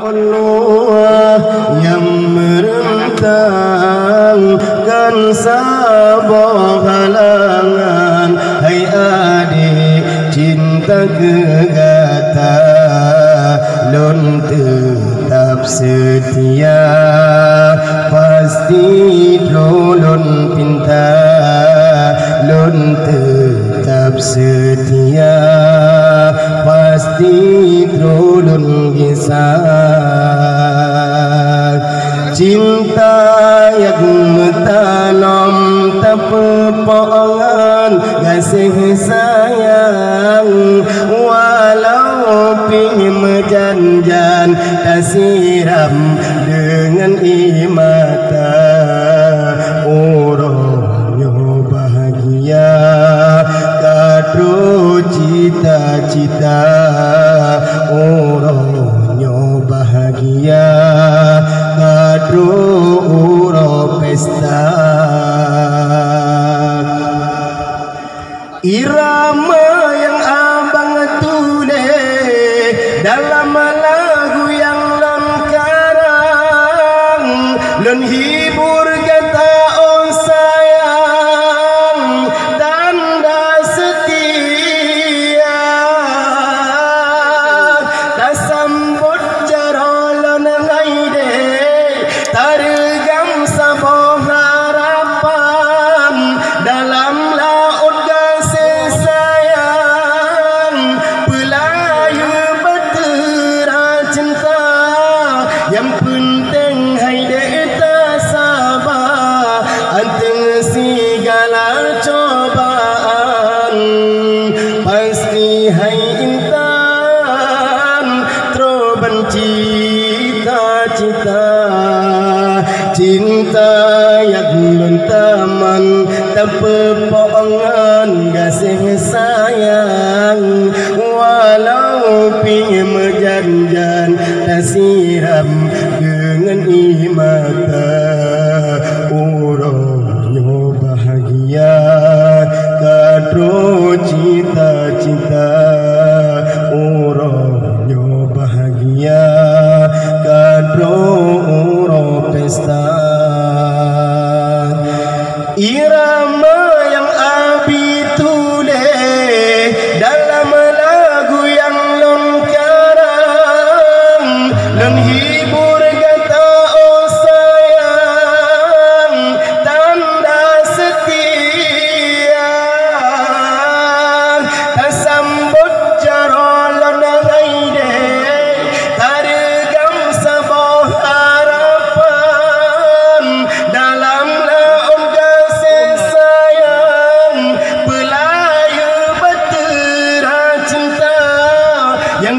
Allah yang merentangkan sabah halangan. Hai adik cinta gegata, lon tetap setia, pasti lon pinta, lon tetap setia, pasti lon kisah. Cinta yang mentanam tepepangan, kasih sayang walau pi mejanjan, tak siram dengan imata. Orangnya bahagia kado cita-cita, orangnya bahagia kado uro pesta. Irama yang abang tulis dalam lagu yang lon karang, lon hibur kata on sayang, tanda setia, tak sambut jarolon ngaide, targam sabah harapan dalam laut kasih sayang. Pelayu bertera cinta, yang penting haide tak sabar anteng segala cobaan. Pasti hai intan teroban cita-cita, cinta yang lontaman tepepangan, kasih sayang walau pi mejanjan, tak siram dengan imata. Orangnya bahagia kado cita-cita, orangnya bahagia kado uro pesta. Irama yang abi tulis dalam lagu yang lon karang, lon hibur kata oh sayang, tanda setia, tak sambut jarolon ngaide, targam sabah harapan dalam laut kasih sayang. Pelayu bertera cinta, yang